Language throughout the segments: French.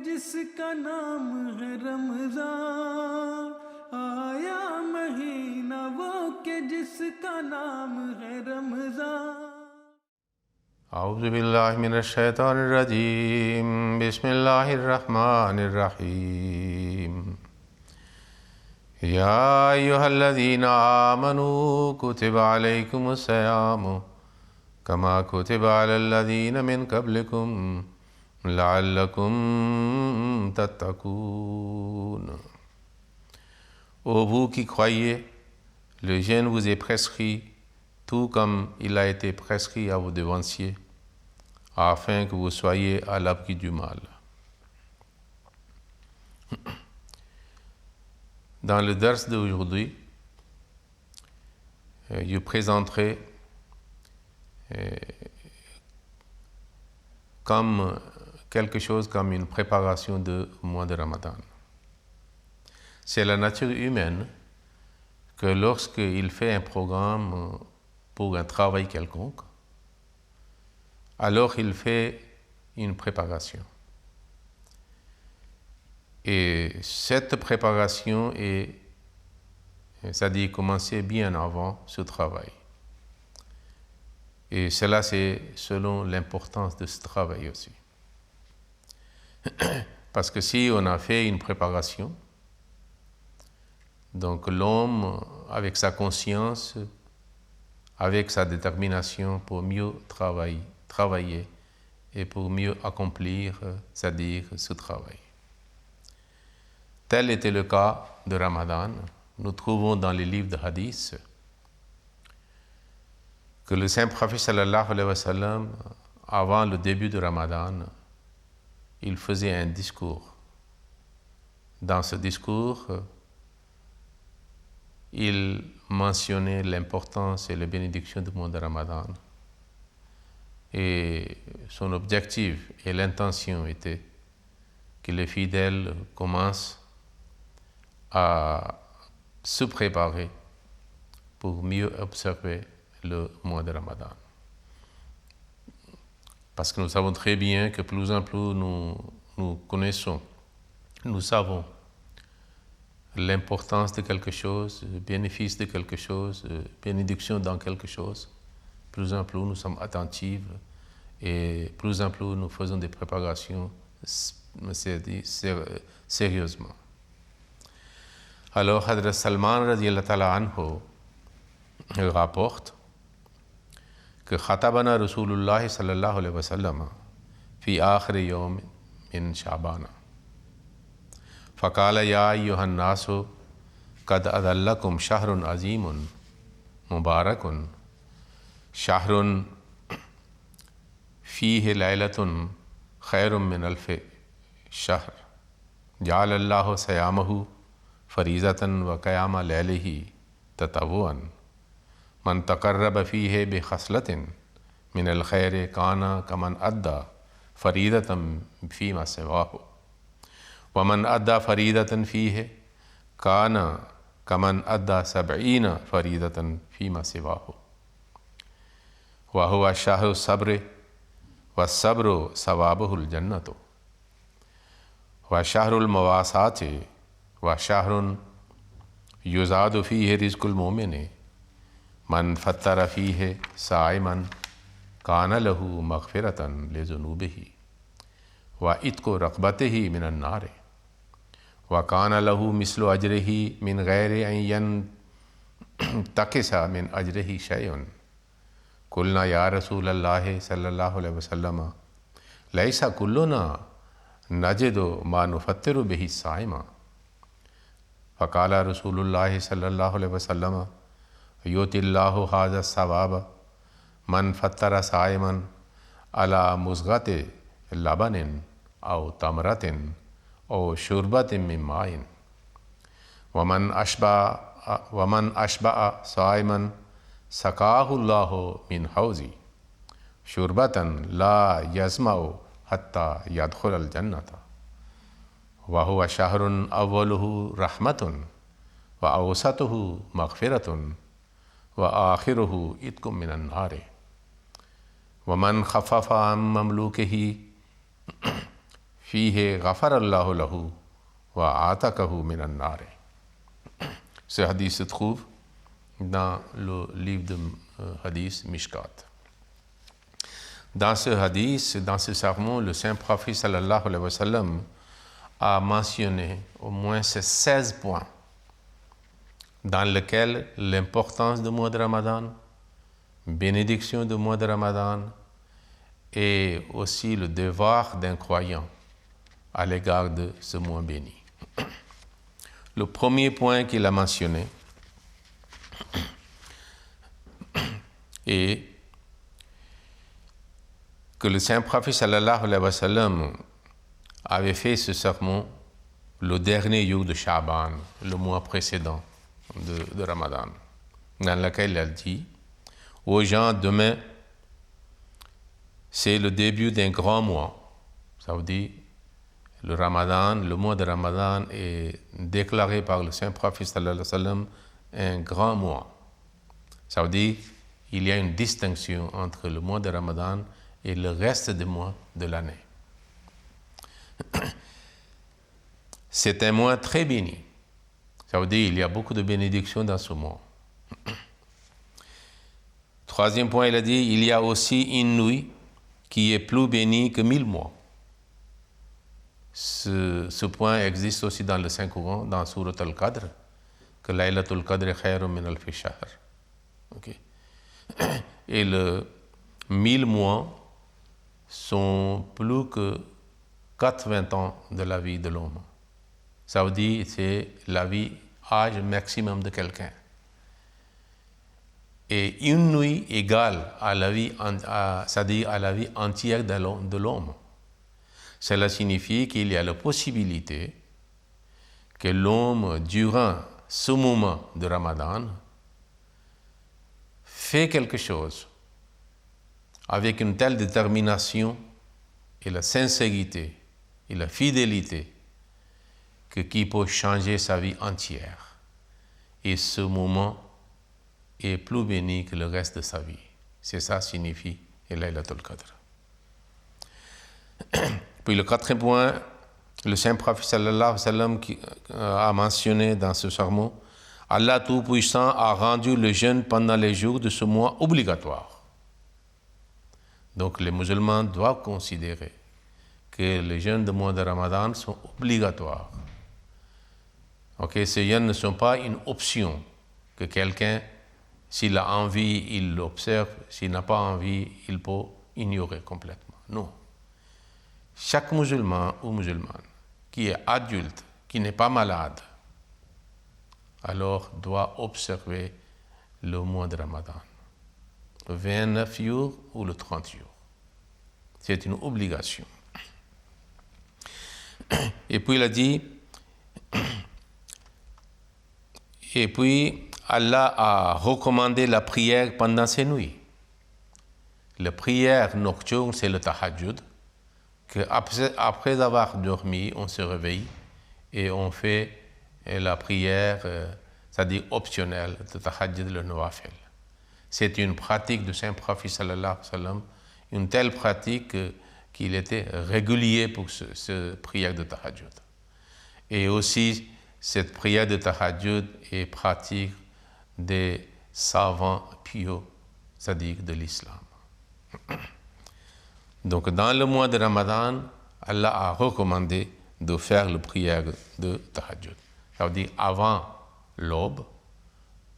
جس کا نام ہے رمضان، آیا مہینہ وہ کہ جس کا نام ہے رمضان۔ اعوذ باللہ من الشیطان الرجیم، بسم اللہ الرحمن الرحیم۔ یا ایہا الذین آمنوا کتب علیکم الصیام کما کتب علی الذین من قبلکم لعلکم تتقون۔ Ô vous qui croyez, le jeûne vous est prescrit, tout comme il a été prescrit à vos devanciers, afin que vous soyez à l'abri du mal. Dans le dars d'aujourd'hui, je présenterai comme quelque chose comme une préparation du mois de Ramadan. C'est la nature humaine que lorsqu'il fait un programme pour un travail quelconque, alors il fait une préparation. Et cette préparation est, c'est-à-dire commencer bien avant ce travail. Et cela, c'est selon l'importance de ce travail aussi. Parce que si on a fait une préparation, donc l'homme, avec sa conscience, avec sa détermination pour mieux travailler et pour mieux accomplir, c'est-à-dire ce travail. Tel était le cas de Ramadan. Nous trouvons dans les livres de hadith que le saint prophète sallallahu alayhi wa sallam, avant le début de Ramadan, il faisait un discours. Dans ce discours, il mentionnait l'importance et les bénédictions du mois de Ramadan. Et son objectif et l'intention était que les fidèles commencent à se préparer pour mieux observer le mois de Ramadan. Parce que nous savons très bien que plus en plus nous connaissons, nous savons l'importance de quelque chose, le bénéfice de quelque chose, bénédiction dans quelque chose. Plus en plus nous sommes attentifs et plus en plus nous faisons des préparations sérieusement. Alors Hadrat Salman radiyallahu ta'ala anhu rapporte que khatabana Rasulullah sallallahu alayhi wa sallam fi akhir yawm min Sha'bana فقال يا أيها الناس قد أذلكم شهر عظيم مبارك شهر فيه ليلة خير من ألف شهر جعل الله صيامه فريضة وقيام ليله تطوعا من تقرب فيه بخصلة من الخير كان كمن أدى فريضة فيما سواه ومن أدى فريضة فيه كان كمن أدى 70 فريضة فيما سواه وهو شهر الصبر والصبر ثوابه الجنة وشهر المواساة وشهر يزاد فيه رزق المؤمن من فطر فيه صائما كان له مغفرة لذنوبه وعتق رقبته من النار وَكَانَ لَهُ مِثْلُ أَجْرِهِ مِنْ غَيْرِ أَنْ يَنْتَقِصَ مِنْ أَجْرِهِ شَيْءٌ قُلْنَا يَا رَسُولَ اللَّهِ صَلَّى اللَّهُ عَلَيْهِ وسلم لَيْسَ كُلُّنَا نَجِدُ مَا نُفَطِّرُ بِهِ الصَّائِمَ فَقَالَ رسول الله صلى الله عليه وسلم يؤتي الله هذا الثواب من فطر صائما على مزغة لبن أو تمرة أو شربة من ماء ومن أشبع صائما سقاه الله من حوض شربة لا يظمأ حتى يدخل الجنة وهو شهر أوله رحمة وأوسطه مغفرة وآخره عتق من النار ومن خفف عن مملوكه fihi ghafarallahu lahu wa atakahu minan nar. Ce hadith se trouve dans le livre de hadith Mishkat. Dans ce hadith, dans ce sermon, le saint prophète sallallahu alayhi wa sallam a mentionné au moins ces 16 points dans lesquels l'importance du mois de Ramadan, bénédiction du mois de Ramadan et aussi le devoir d'un croyant à l'égard de ce mois béni. Le premier point qu'il a mentionné est que le saint prophète sallallahu alayhi wa sallam avait fait ce sermon le dernier jour de Sha'ban, le mois précédent de Ramadan, dans lequel il a dit aux gens, demain, c'est le début d'un grand mois. Ça veut dire, le Ramadan, le mois de Ramadan est déclaré par le saint prophète sallallahu alayhi wa sallam un grand mois. Ça veut dire, il y a une distinction entre le mois de Ramadan et le reste des mois de l'année. C'est un mois très béni. Ça veut dire qu'il y a beaucoup de bénédictions dans ce mois. Troisième point, il a dit, il y a aussi une nuit qui est plus bénie que 1000 mois. Ce point existe aussi dans le Saint-Coran, dans Surat Al-Qadr, que Laylatul Qadr khayrun min alfi shahr. Okay. Et le 1000 mois sont plus que 80 ans de la vie de l'homme. Ça veut dire que c'est la vie, âge maximum de quelqu'un. Et une nuit égale à la vie, c'est-à-dire à la vie entière de l'homme. Cela signifie qu'il y a la possibilité que l'homme, durant ce moment de Ramadan, fait quelque chose avec une telle détermination et la sincérité et la fidélité qui peut changer sa vie entière. Et ce moment est plus béni que le reste de sa vie. C'est ça signifie Laylatul Qadr. Puis le quatrième point, le saint prophète sallallahu alayhi wa sallam a mentionné dans ce sermon, Allah Tout-Puissant a rendu le jeûne pendant les jours de ce mois obligatoire. Donc les musulmans doivent considérer que les jeûnes du mois de Ramadan sont obligatoires. Okay, ces jeûnes ne sont pas une option que quelqu'un, s'il a envie, il l'observe, s'il n'a pas envie, il peut ignorer complètement. Non. Chaque musulman ou musulmane qui est adulte, qui n'est pas malade, alors doit observer le mois de Ramadan. Le 29 jours ou le 30 jours. C'est une obligation. Et puis il a dit, et puis Allah a recommandé la prière pendant ces nuits. La prière nocturne, c'est le tahajjud, qu'après avoir dormi, on se réveille et on fait la prière, c'est-à-dire optionnelle, de tahajjud, le nawafil. C'est une pratique du saint prophète sallallahu alayhi wa sallam, une telle pratique qu'il était régulier pour cette prière de tahajjud. Et aussi, cette prière de tahajjud est pratique des savants pieux, c'est-à-dire de l'islam. Donc, dans le mois de Ramadan, Allah a recommandé de faire la prière de tahajjud. Ça veut dire avant l'aube,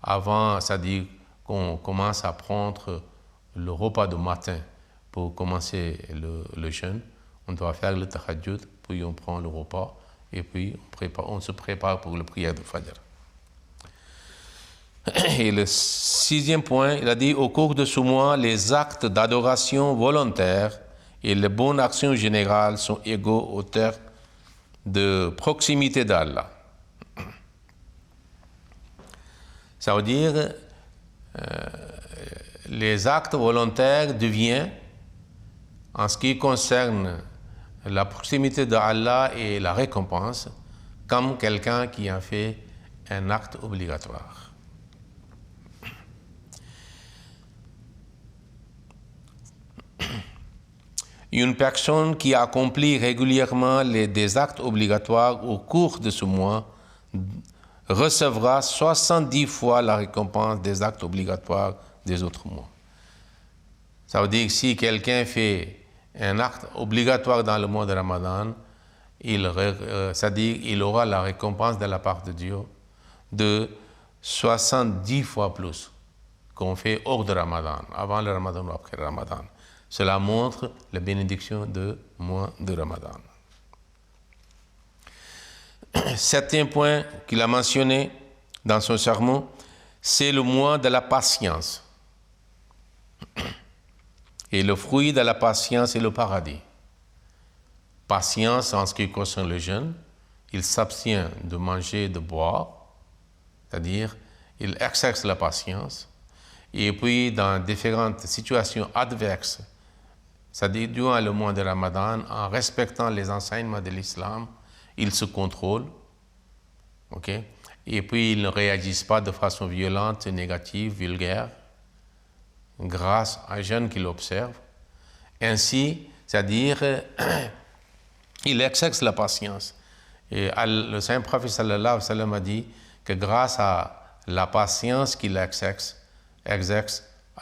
avant, c'est-à-dire qu'on commence à prendre le repas de matin pour commencer le jeûne, on doit faire le tahajjud, puis on prend le repas et puis on se prépare pour la prière de Fajr. Et le sixième point, il a dit, au cours de ce mois, les actes d'adoration volontaire et les bonnes actions générales sont égaux au terme de proximité d'Allah. Ça veut dire, les actes volontaires deviennent, en ce qui concerne la proximité d'Allah et la récompense, comme quelqu'un qui a fait un acte obligatoire. Une personne qui accomplit régulièrement des actes obligatoires au cours de ce mois recevra 70 fois la récompense des actes obligatoires des autres mois. Ça veut dire que si quelqu'un fait un acte obligatoire dans le mois de Ramadan, c'est-à-dire qu'il aura la récompense de la part de Dieu de 70 fois plus qu'on fait hors de Ramadan, avant le Ramadan ou après le Ramadan. Cela montre la bénédiction du mois de Ramadan. Septième point qu'il a mentionné dans son sermon, c'est le mois de la patience. Et le fruit de la patience est le paradis. Patience en ce qui concerne le jeûne, il s'abstient de manger et de boire, c'est-à-dire il exerce la patience. Et puis dans différentes situations adverses, c'est-à-dire durant le mois de Ramadan, en respectant les enseignements de l'islam, il se contrôle, ok? Et puis ils ne réagissent pas de façon violente, négative, vulgaire, grâce à un jeûne qu'il observe. Ainsi, c'est-à-dire, il exerce la patience. Et le saint prophète sallallahu alayhi wa sallam a dit que grâce à la patience qu'il exerce,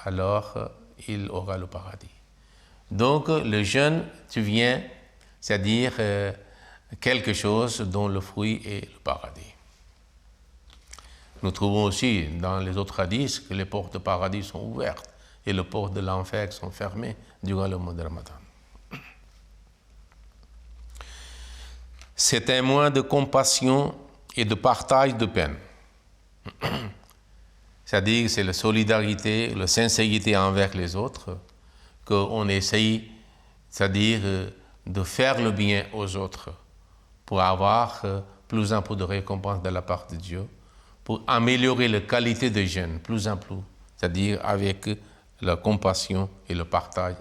alors il aura le paradis. Donc, le jeûne devient, c'est-à-dire quelque chose dont le fruit est le paradis. Nous trouvons aussi dans les autres hadiths que les portes du paradis sont ouvertes et les portes de l'enfer sont fermées durant le mois de Ramadan. C'est un mois de compassion et de partage de peine. C'est-à-dire que c'est la solidarité, la sincérité envers les autres, qu'on essaye, c'est-à-dire de faire le bien aux autres pour avoir plus en plus de récompenses de la part de Dieu, pour améliorer la qualité de jeûne plus en plus, c'est-à-dire avec la compassion et le partage.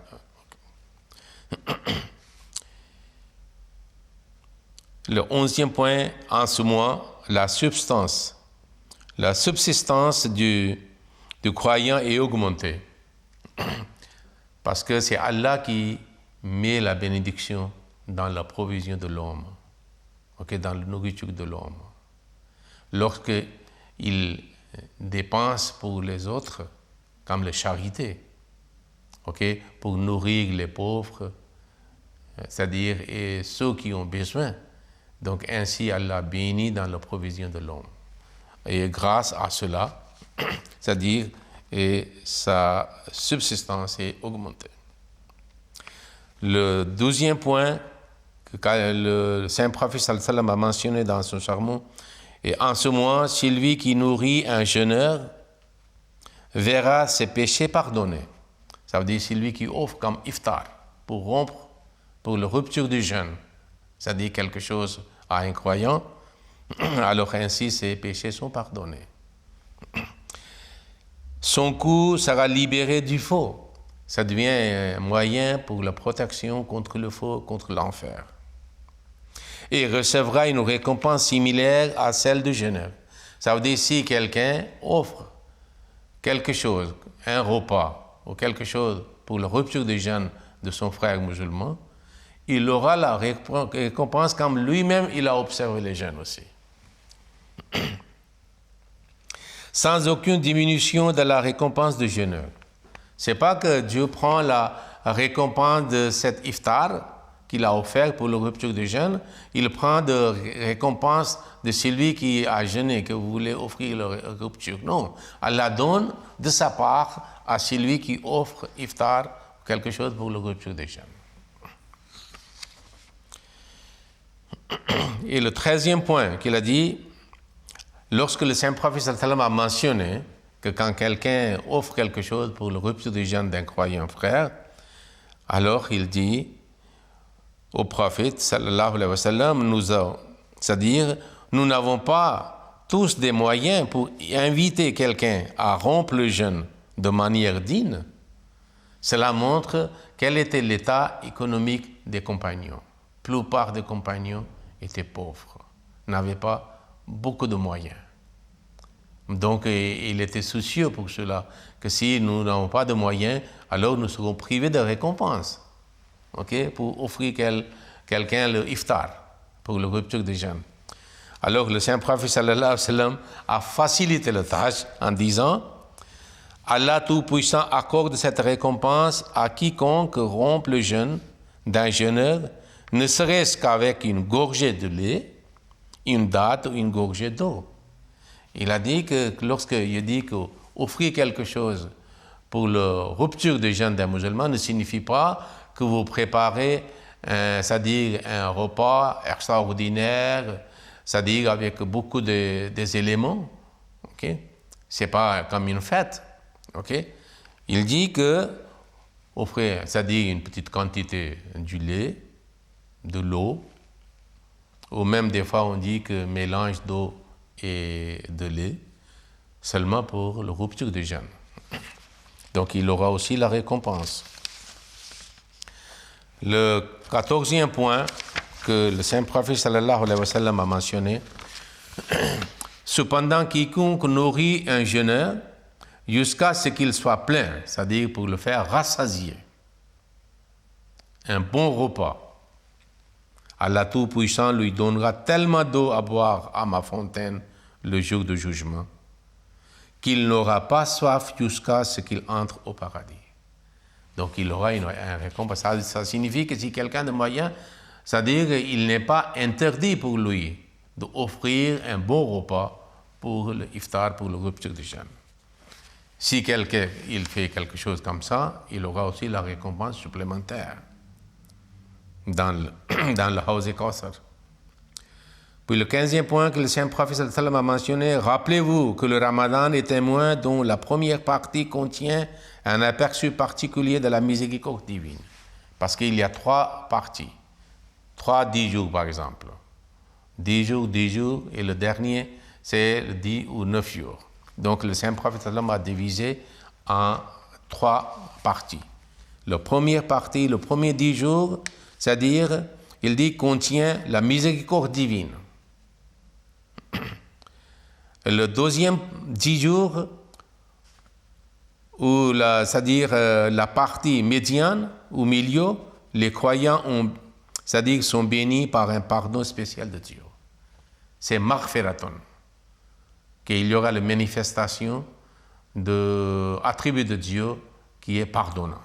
Le 11e point, en ce mois, la substance. La subsistance du croyant est augmentée. Parce que c'est Allah qui met la bénédiction dans la provision de l'homme, okay, dans la nourriture de l'homme. Lorsqu'il dépense pour les autres, comme la charité, okay, pour nourrir les pauvres, c'est-à-dire et ceux qui ont besoin. Donc ainsi, Allah bénit dans la provision de l'homme. Et grâce à cela, c'est-à-dire et sa subsistance est augmentée. Le 12e point que le saint prophète sallallahu alayhi wa sallam a mentionné dans son sermon, et en ce mois, celui qui nourrit un jeûneur verra ses péchés pardonnés. Ça veut dire celui qui offre comme iftar pour rompre, pour la rupture du jeûne, c'est-à-dire quelque chose à un croyant, alors ainsi ses péchés sont pardonnés. Son cou sera libéré du faux. Ça devient un moyen pour la protection contre le faux, contre l'enfer. Et recevra une récompense similaire à celle du jeûneur. Ça veut dire si quelqu'un offre quelque chose, un repas ou quelque chose pour la rupture du jeûne de son frère musulman, il aura la récompense comme lui-même il a observé le jeûne aussi. Sans aucune diminution de la récompense du jeûneur. Ce n'est pas que Dieu prend la récompense de cet iftar qu'il a offert pour la rupture du jeûne, il prend de récompense de celui qui a jeûné, que vous voulez offrir la rupture. Non, Allah donne de sa part à celui qui offre iftar quelque chose pour la rupture du jeûne. Et le 13e point qu'il a dit, lorsque le saint prophète sallallahu alayhi wa sallam a mentionné que quand quelqu'un offre quelque chose pour la rupture du jeûne d'un croyant frère, alors il dit au prophète sallallahu alayhi wa sallam, c'est-à-dire nous n'avons pas tous des moyens pour inviter quelqu'un à rompre le jeûne de manière digne. Cela montre quel était l'état économique des compagnons. La plupart des compagnons étaient pauvres, n'avaient pas beaucoup de moyens. Donc, il était soucieux pour cela, que si nous n'avons pas de moyens, alors nous serons privés de récompenses. ok, pour offrir quelqu'un le iftar, pour la rupture de jeûne. Alors le saint prophète sallallahu alayhi wa sallam a facilité la tâche en disant Allah Tout-Puissant accorde cette récompense à quiconque rompt le jeûne d'un jeûneur, ne serait-ce qu'avec une gorgée de lait, une date ou une gorgée d'eau. Il a dit que lorsqu'il dit qu'offrir quelque chose pour la rupture de jeûne d'un musulman ne signifie pas que vous préparez, c'est-à-dire un repas extraordinaire, c'est-à-dire avec beaucoup des éléments. Okay? Ce n'est pas comme une fête. Okay? Il dit que offrir, c'est-à-dire une petite quantité du lait, de l'eau, ou même des fois on dit que mélange d'eau et de lait, seulement pour la rupture de jeûne. Donc il aura aussi la récompense. Le 14e point que le saint prophète sallallahu alayhi wa sallam a mentionné, cependant quiconque nourrit un jeûneur jusqu'à ce qu'il soit plein, c'est-à-dire pour le faire rassasier, un bon repas, Allah Tout-Puissant lui donnera tellement d'eau à boire à ma fontaine le jour du jugement qu'il n'aura pas soif jusqu'à ce qu'il entre au paradis. Donc il aura une récompense. Ça signifie que si quelqu'un de moyen, c'est-à-dire qu'il n'est pas interdit pour lui d'offrir un bon repas pour le iftar, pour la rupture de jeûne. Si quelqu'un il fait quelque chose comme ça, il aura aussi la récompense supplémentaire dans le Haus Kawthar. Puis le 15e point que le saint prophète sallallahu alayhi wa sallam a mentionné, rappelez-vous que le Ramadan est un mois dont la première partie contient un aperçu particulier de la miséricorde divine. Parce qu'il y a 3 parties. 10 jours par exemple. 10 jours, et le dernier, c'est le 10 ou 9 jours. Donc le saint prophète sallallahu alayhi wa sallam a divisé en 3 parties. La première partie, le premier 10 jours, c'est-à-dire, il dit, contient la miséricorde divine. Le deuxième 10 jours, c'est-à-dire la partie médiane ou milieu, les croyants c'est-à-dire sont bénis par un pardon spécial de Dieu. C'est maghfiraton, qu'il y aura la manifestation de attribut de Dieu qui est pardonnant.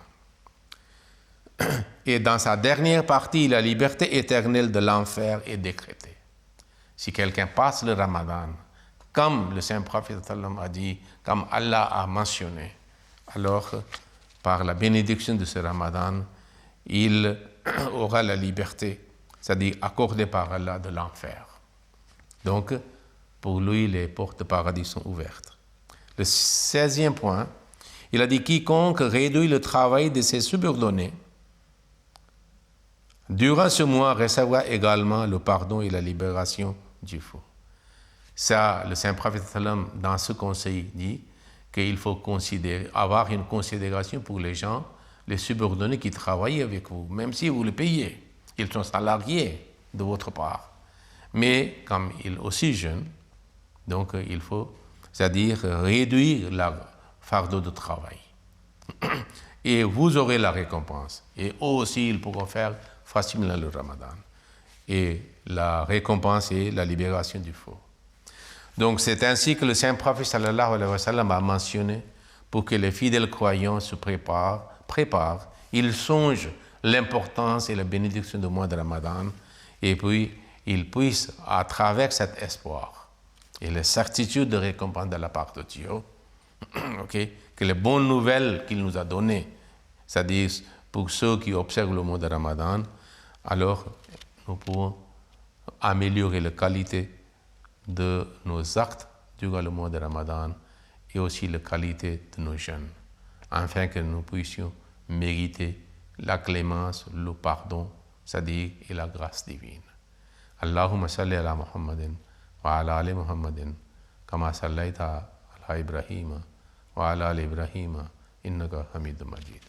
Et dans sa dernière partie, la liberté éternelle de l'enfer est décrétée. Si quelqu'un passe le Ramadan, comme le saint prophète a dit, comme Allah a mentionné, alors par la bénédiction de ce Ramadan, il aura la liberté, c'est-à-dire accordée par Allah de l'enfer. Donc, pour lui, les portes du paradis sont ouvertes. Le 16e point, il a dit, quiconque réduit le travail de ses subordonnés, durant ce mois, recevra également le pardon et la libération du feu. Ça, le saint prophète, dans ce conseil, dit qu'il faut avoir une considération pour les gens, les subordonnés qui travaillent avec vous, même si vous les payez. Ils sont salariés de votre part. Mais comme ils aussi jeunes, donc il faut, c'est-à-dire réduire leur fardeau de travail. Et vous aurez la récompense. Et eux aussi, ils pourront faire facilement le Ramadan. Et la récompense est la libération du feu. Donc c'est ainsi que le saint prophète sallallahu alayhi wa sallam a mentionné pour que les fidèles croyants se préparent, ils songent l'importance et la bénédiction du mois de Ramadan, et puis ils puissent, à travers cet espoir et la certitude de récompense de la part de Dieu, que les bonnes nouvelles qu'il nous a données, c'est-à-dire pour ceux qui observent le mois de Ramadan, alors nous pouvons améliorer la qualité de nos actes durant le mois de Ramadan et aussi la qualité de nos jeûnes, afin que nous puissions mériter la clémence, le pardon, c'est-à-dire et la grâce divine. Allahumma salli ala Muhammadin wa ala ali Muhammadin kama sallaita ala Ibrahima wa ala ali Ibrahima innaka Hamidum Majid.